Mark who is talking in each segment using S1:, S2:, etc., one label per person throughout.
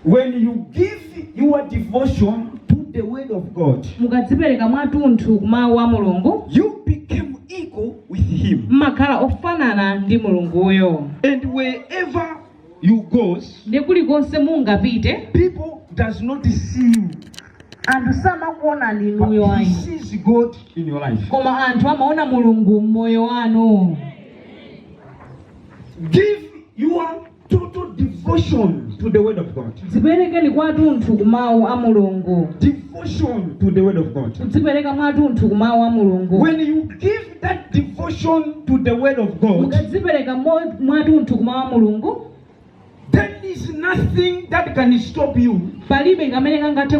S1: When you give your devotion to the word of God,
S2: mukadzipereka mwathunthu kumawu a mulungu,
S1: you became equal with him.
S2: mmakhala ofanana ndi mulunguyo.
S1: And wherever you go,
S2: ndi kulikonse mungapite,
S1: people does not see you,
S2: anthu samakuona
S1: but
S2: inuyo
S1: he
S2: ayi,
S1: sees God in your life.
S2: koma anthu amaona mulungu mmoyo wanu.
S1: Give your total devotion to the word of God.
S2: dziperekeni kwathunthu kumawu a mulungu.
S1: Devotion to the word of God.
S2: kudzipereka mwathunthu kumawu a mulungu.
S1: When you give that devotion to the word of God,
S2: mukadzipereka mwathunthu kumawu a mulungu,
S1: there is nothing that can stop you.
S2: palibe kamene kangathe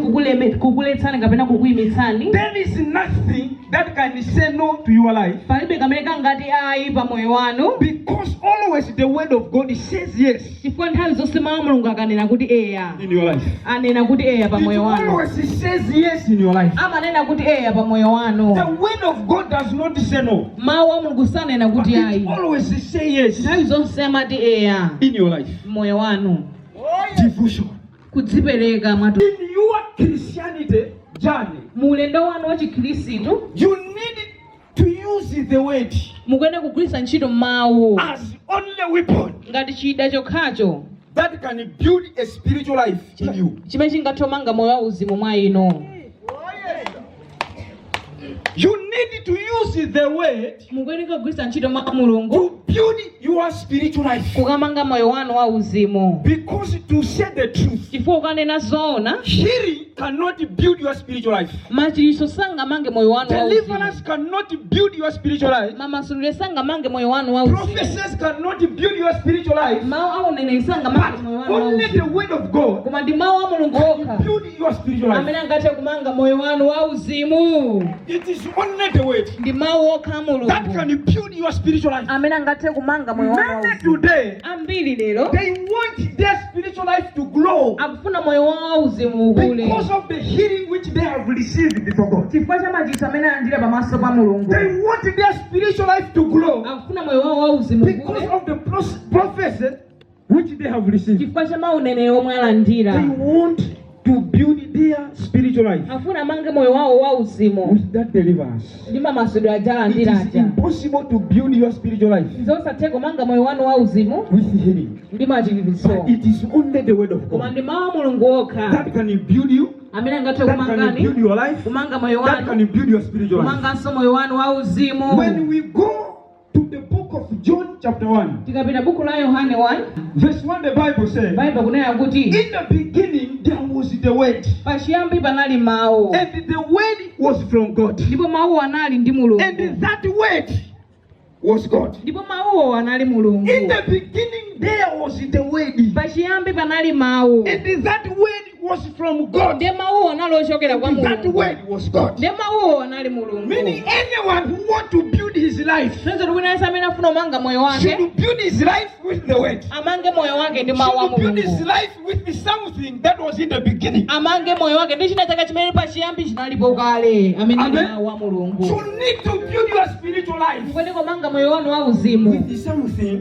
S2: kukuletsani kapena kukuyimitsani.
S1: There is nothing that can say no to your life.
S2: palibe kamene kangati ayi pa moyo wanu,
S1: Because always the word of God says yes
S2: chifukwa nthawi zonse mawu a mulungu akanena kuti eya,
S1: in your life.
S2: anena kuti eya pa
S1: It
S2: moyo wanu,
S1: always says yes in your life.
S2: amanena kuti eya pa moyo wanu.
S1: The word of God does not say no,
S2: mawu a mulungu sanena
S1: but
S2: kuti
S1: it
S2: ayi,
S1: always say yes
S2: nthawi zonse amati eya
S1: in your life.
S2: moyo wanu.
S1: Devotion.
S2: kudzipereka mwathunthu.
S1: In your Christianity journey,
S2: mu ulendo wanu wa chikhristu
S1: you need to use the word
S2: mukuyenera kugwiritsa ntchito mawu
S1: as only weapon
S2: ngati chida chokhacho
S1: that can build a spiritual life in you.
S2: chimene chingathe kumanga moyo wa uzimu mwa inu.
S1: You need to use the word
S2: mukuyenera kugwiritsa ntchito mawu a mulungu
S1: to build your spiritual life.
S2: kukamanga moyo wanu wa uzimu.
S1: Because to say the truth,
S2: chifukwa ukanena zoona,
S1: healing cannot build your spiritual life.
S2: machiritso sangamange moyo wanu wa uzimu.
S1: Deliverance cannot build your spiritual life.
S2: mamasuliro sangamange moyo wanu wa uzimu.
S1: Prophecies cannot build your spiritual life.
S2: mawu a uneneri sangamange moyo
S1: But
S2: wanu wa
S1: only the
S2: uzimu.
S1: word of God
S2: koma ndi mawu a mulungu
S1: can
S2: okha
S1: build your spiritual life.
S2: amene angathe kumanga moyo wanu wa uzimu.
S1: It is only the word
S2: ndi mawu okha a
S1: that
S2: mulungu
S1: can build your spiritual life.
S2: amene angathe kumanga moyo wanu wa
S1: Many
S2: uzimu.
S1: today,
S2: ambiri lero
S1: they want their spiritual life to grow
S2: akufuna moyo wawo wa uzimu ukule
S1: because of the healing which they have received before God.
S2: chifukwa cha machiritso amene alandira pamaso pa mulungu.
S1: They want their spiritual life to grow
S2: akufuna moyo wawo wa uzimu
S1: because
S2: ukule
S1: of the prophecies which they have received.
S2: chifukwa cha mauneneri omwe alandira.
S1: They want to build their spiritual life
S2: afuna amange moyo wawo wa uzimu
S1: with that deliverance.
S2: ndi mamasuliro aja
S1: It
S2: alandira
S1: is
S2: aja.
S1: impossible to build your spiritual life
S2: zosatheka kumanga moyo wanu wa uzimu
S1: with healing.
S2: ndi machiritso.
S1: It is only the word of
S2: koma
S1: God
S2: ndi mawu a mulungu okha
S1: that can build you,
S2: amene angathe
S1: that can
S2: kumangani
S1: build your life,
S2: kumanga moyo
S1: that
S2: wanu,
S1: can build your spiritual life.
S2: kumanganso moyo wanu wa uzimu.
S1: When we go to the book of John chapter 1,
S2: tikapita buku la Yohane 1
S1: verse 1, the Bible says,
S2: Bible kunena kuti
S1: in the beginning there was the word,
S2: pachiyambi panali mawu
S1: and the word was from God,
S2: ndipo mawuwo anali ndi mulungu
S1: and that word was God.
S2: ndipo mawuwo anali mulungu.
S1: In the beginning there was the word,
S2: pachiyambi panali mawu
S1: and that word was from God.
S2: ndiye mawuwo anali ochokera kwa
S1: That
S2: mulungu
S1: word was God.
S2: ndiye mawuwo anali mulungu.
S1: Meaning anyone who wants to build his life
S2: Sonzo tikunenesa amene afuna kumanga moyo wake
S1: should build his life with the word.
S2: amange moyo wake ndi mawu a
S1: Should build his
S2: mulungu.
S1: life with something that was in the beginning.
S2: amange moyo wake ndi china chake chimene pachiyambi chinalipo kale amene ndi
S1: Amen.
S2: mawu a mulungu.
S1: You need to build your spiritual life
S2: kwene kumanga moyo wanu wa uzimu
S1: with something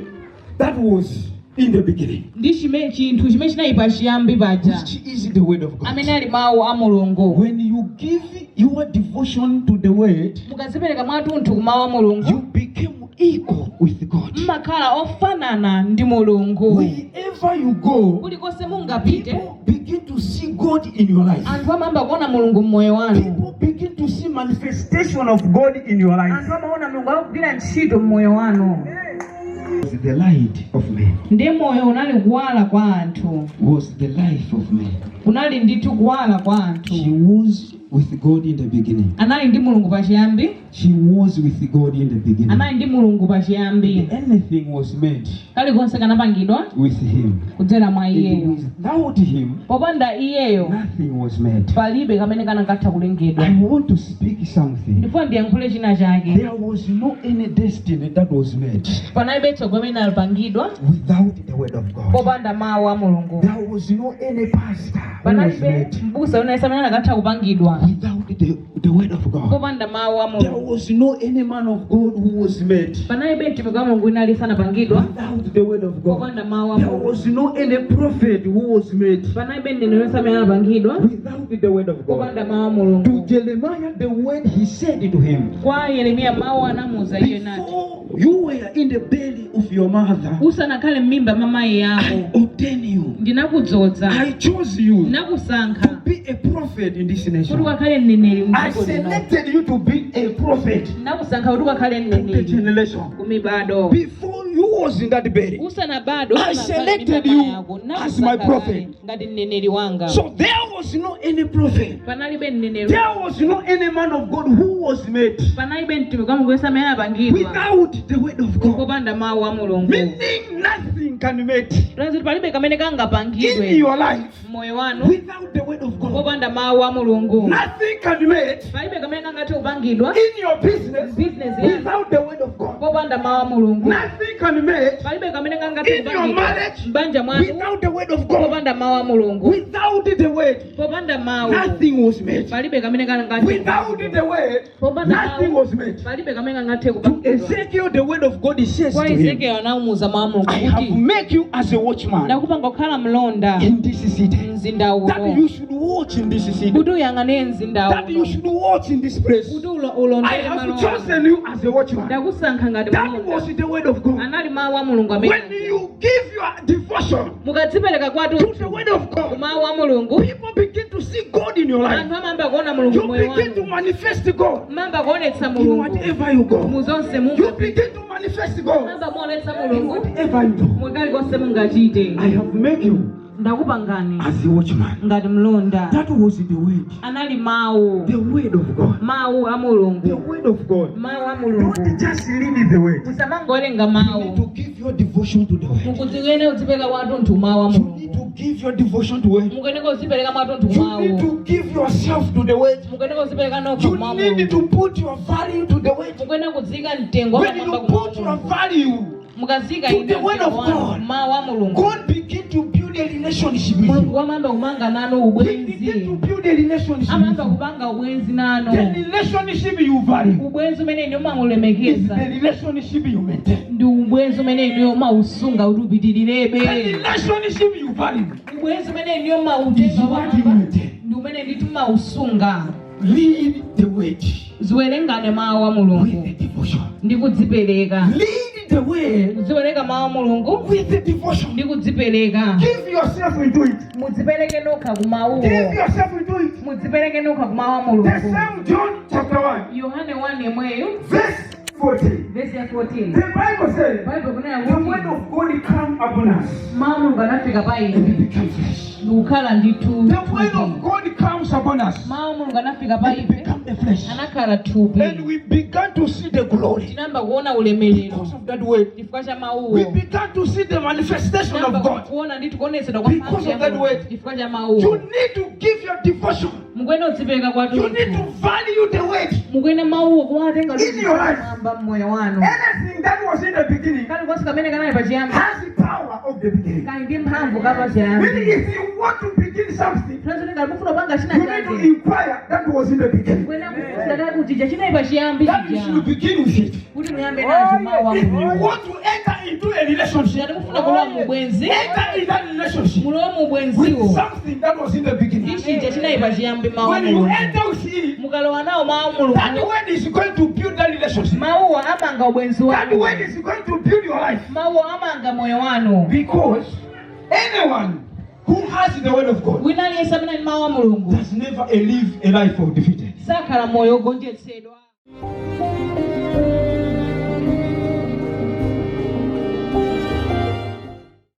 S1: that was in the beginning,
S2: ndi chinthu chimene chinali pachiyambi paja
S1: which is the word of God.
S2: amene ali mawu a mulungu.
S1: When you give your devotion to the word,
S2: mukazipereka mwathunthu ku mawu a mulungu
S1: you become equal with God.
S2: mmakhala ofanana ndi mulungu.
S1: Wherever you go,
S2: kulikonse mungapite
S1: people begin to see God in your life.
S2: anthu amayamba kuona mulungu mmoyo wanu.
S1: People begin to see manifestation of God in your life.
S2: anthu amaona mulungu akugwira ntchito mmoyo wanu.
S1: Was the light of man.
S2: ndiye moyo unali kuwala kwa anthu.
S1: Was the life of man.
S2: unali ndithu kuwala kwa anthu.
S1: She was with God in the beginning.
S2: anali ndi mulungu pachiyambi.
S1: She was with God in the beginning.
S2: anali ndi mulungu pachiyambi.
S1: Anything was made
S2: kalikonse kanapangidwa
S1: with him.
S2: kudzera mwa
S1: And
S2: iyeyo.
S1: without him,
S2: popanda iyeyo
S1: nothing was made.
S2: palibe kamene kanakatha kulengedwa.
S1: I want to speak something.
S2: ndipo ndiyankhule china chake.
S1: There was no any destiny that was made
S2: panalibe tsogolo limene linapangidwa
S1: without the word of God.
S2: popanda mawu a mulungu.
S1: There was no any pastor who was
S2: panalibe
S1: made
S2: mbusa unayesa amene anakatha kupangidwa
S1: without the word of God.
S2: popanda mawu a
S1: There
S2: mulungu
S1: was no any man of God who was made
S2: panalibe mtumiki wa mulungu inali sanapangidwa
S1: without the word of God.
S2: popanda mawu a
S1: There
S2: mulungu
S1: was no any prophet who was made
S2: panalibe mneneri wonse amene anapangidwa
S1: without the word of God.
S2: popanda mawu a
S1: To
S2: mulungu.
S1: Jeremiah, the word he said to him,
S2: Kwa Yeremia mawu anamuuza iye nati
S1: before you were in the belly of your mother,
S2: usanakhale m'mimba mamayi
S1: I
S2: yako
S1: ordained you.
S2: ndinakudzoza
S1: I chose you
S2: ndinakusankha
S1: to be a prophet in this
S2: kuti
S1: nation.
S2: ukakhale mneneri
S1: I
S2: m'dziko lino.
S1: selected you to be a prophet
S2: Ndinakusankha kuti ukakhale
S1: to the
S2: mneneri
S1: generation.
S2: kumibado.
S1: Before you was in that belly,
S2: Usanabado
S1: I selected you as my prophet.
S2: ngati mneneri wanga.
S1: So there was no any prophet.
S2: Panalibe mneneri,
S1: There was no any man of God who was made
S2: panalibe mtumiki wa Mulungu wese amene anapangidwa
S1: without the word of God.
S2: popanda mawu a Mulungu.
S1: Meaning nothing can make
S2: Tanthauzo kuti palibe kamene
S1: in
S2: kangapangidwe
S1: your life
S2: moyo wanu
S1: without the word of God.
S2: popanda mawu a Mulungu.
S1: Nothing can make
S2: Palibe kamene kangathe kupangidwa
S1: in your business
S2: business yanu
S1: without the word of God.
S2: popanda mawu a Mulungu.
S1: Nothing can make
S2: Palibe kamene kangathe
S1: in your
S2: kupangidwa
S1: marriage
S2: m'banja mwanu
S1: without the word of God.
S2: popanda mawu a Mulungu.
S1: Without the word,
S2: Popanda mawu
S1: nothing was made.
S2: palibe kamene kangathe
S1: Without the word, nothing was made.
S2: palibe kamene kangathe
S1: To
S2: kupangidwa.
S1: Ezekiel, the word of God says to
S2: Kwa
S1: him,
S2: Ezekiel anamuuza mawu a Mulungu
S1: I have
S2: kuti
S1: made you as a watchman
S2: ndakupanga kukhala mlonda
S1: in this city.
S2: mzinda
S1: That
S2: uno
S1: you should watch in this city.
S2: kuti uyang'ane mzinda
S1: That you
S2: uno
S1: should watch in this place.
S2: kuti
S1: I
S2: ulondere
S1: have
S2: malo
S1: chosen you as a watchman.
S2: ndakusankha ngati
S1: That was
S2: mlonda.
S1: the word of God.
S2: Anali mawu a Mulungu
S1: When
S2: amene
S1: you give your devotion
S2: mukadzipereka kwatu
S1: to the word of
S2: ku
S1: God,
S2: mawu a Mulungu,
S1: people begin to see God in your life.
S2: anthu amayamba kuona Mulungu
S1: You
S2: moyo
S1: begin to
S2: wanu,
S1: manifest God
S2: mayamba kuonetsa
S1: in
S2: Mulungu
S1: whatever you go.
S2: mu zonse
S1: You
S2: munga,
S1: begin to manifest God
S2: mayamba muonetsa
S1: in
S2: Mulungu
S1: whatever you do.
S2: mukali konse mungachite.
S1: I have made you
S2: Ndakupangani
S1: as a watchman.
S2: ngati mlonda.
S1: That was the word.
S2: Anali mawu,
S1: The word of God.
S2: mawu a
S1: The
S2: Mulungu,
S1: word of God.
S2: mawu a Mulungu.
S1: Don't just read the word.
S2: Musamangowerenga
S1: You need
S2: mawu,
S1: to give your devotion to the word.
S2: mukudziwene kudzipereka kwathu mawu a
S1: You need
S2: Mulungu.
S1: to give your devotion to the word.
S2: Mukene kudzipereka kwathu
S1: You
S2: mawu,
S1: need to give yourself to the word.
S2: mukene kudzipereka nokha
S1: You
S2: mawu a
S1: need
S2: Mulungu.
S1: to put your value to the word.
S2: Mukene kudzika mtengo
S1: When you
S2: wamwamba ku mawu
S1: put
S2: a
S1: your
S2: Mulungu.
S1: value,
S2: Mukazika
S1: to
S2: ine
S1: the word of
S2: mtengo wanu
S1: God,
S2: mawu a Mulungu.
S1: God begin to build a relationship with
S2: Mulungu
S1: you.
S2: wamamba kumanga nanu
S1: He begin to
S2: ubwenzi,
S1: build a relationship with
S2: amamba
S1: you.
S2: kupanga ubwenzi nanu.
S1: The relationship you value
S2: Ubwenzi umene ine
S1: is
S2: umamulemekeza
S1: the relationship you maintain.
S2: ndi ubwenzi umene ine umausunga kuti
S1: The
S2: upitirirabe.
S1: relationship you value
S2: Ubwenzi umene ine
S1: is
S2: umautenga
S1: what you
S2: wamamba
S1: maintain.
S2: ndi umene nditi umausunga.
S1: Lead the word
S2: Ziwerengane mawu a
S1: with
S2: Mulungu
S1: the devotion.
S2: ndi kudzipereka.
S1: Lead the word
S2: Ziwerenga mawu a Mulungu
S1: with the devotion.
S2: ndi kudzipereka.
S1: Give yourself into it.
S2: Mudzipereke nokha ku mawuwo.
S1: Give yourself into it.
S2: Mudzipereke nokha ku mawu a
S1: The
S2: Mulungu.
S1: same John chapter 1,
S2: Yohane 1 yemweyo
S1: verse 14.
S2: vesi ya 14.
S1: The Bible says,
S2: Bible kunena
S1: the
S2: kuti
S1: word of God come upon us
S2: mawu a Mulungu anafika pa
S1: and
S2: ine
S1: it became flesh.
S2: ndikukhala ndithu.
S1: The word of God comes upon us
S2: Mawu a Mulungu anafika pa
S1: and it
S2: ife
S1: became the flesh.
S2: anakhala thupi.
S1: And we began to see the glory
S2: Tinamba kuona ulemerero
S1: because of that word.
S2: chifukwa cha
S1: We
S2: mawuwo.
S1: began to see the manifestation
S2: Tinamba
S1: of God.
S2: kuona ndithu kuonetsedwa kwa
S1: Because
S2: mphamvu ya
S1: of that
S2: Mulungu
S1: word.
S2: chifukwa cha
S1: You
S2: mawuwo.
S1: need to give your devotion.
S2: Mukuyenda kudzipereka
S1: You
S2: kwathu.
S1: need to value the word.
S2: Mukuyenda mawuwo kuwatenga
S1: In your life.
S2: mwamba mmoyo wanu.
S1: Anything that was in the beginning
S2: Kali konse kamene kanali pachiyambi
S1: has the power of the beginning.
S2: kali ndi mphamvu kapa
S1: Meaning
S2: chiyambi.
S1: if you want to begin something,
S2: Tunazoneka mufuna kupanga china
S1: you need to
S2: chake.
S1: inquire that was in the beginning.
S2: Kwenda kufuta kuti chinali pachiyambi
S1: That you
S2: chija.
S1: should begin with it.
S2: Kuti muyambe nazo mawu a
S1: If you
S2: Mulungu.
S1: want to enter into a relationship,
S2: Ngati mufuna kulowa mu bwenzi,
S1: enter in that relationship
S2: mulowe mu
S1: with
S2: bwenziwo.
S1: something that was in the beginning.
S2: Chija chinali pachiyambi mawu a
S1: When you
S2: Mulungu.
S1: enter with it,
S2: Mukalowa nawo mawu a
S1: that
S2: Mulungu.
S1: word is going to build that relationship.
S2: Mawuwo amanga ubwenzi
S1: That
S2: wanu.
S1: word is going to build your life.
S2: Mawuwo amanga moyo wanu.
S1: Because anyone who has the word of God
S2: Wina aliyense amene ali mawu a Mulungu
S1: does never live a life of defeated.
S2: sakhala moyo ogonjetsedwa.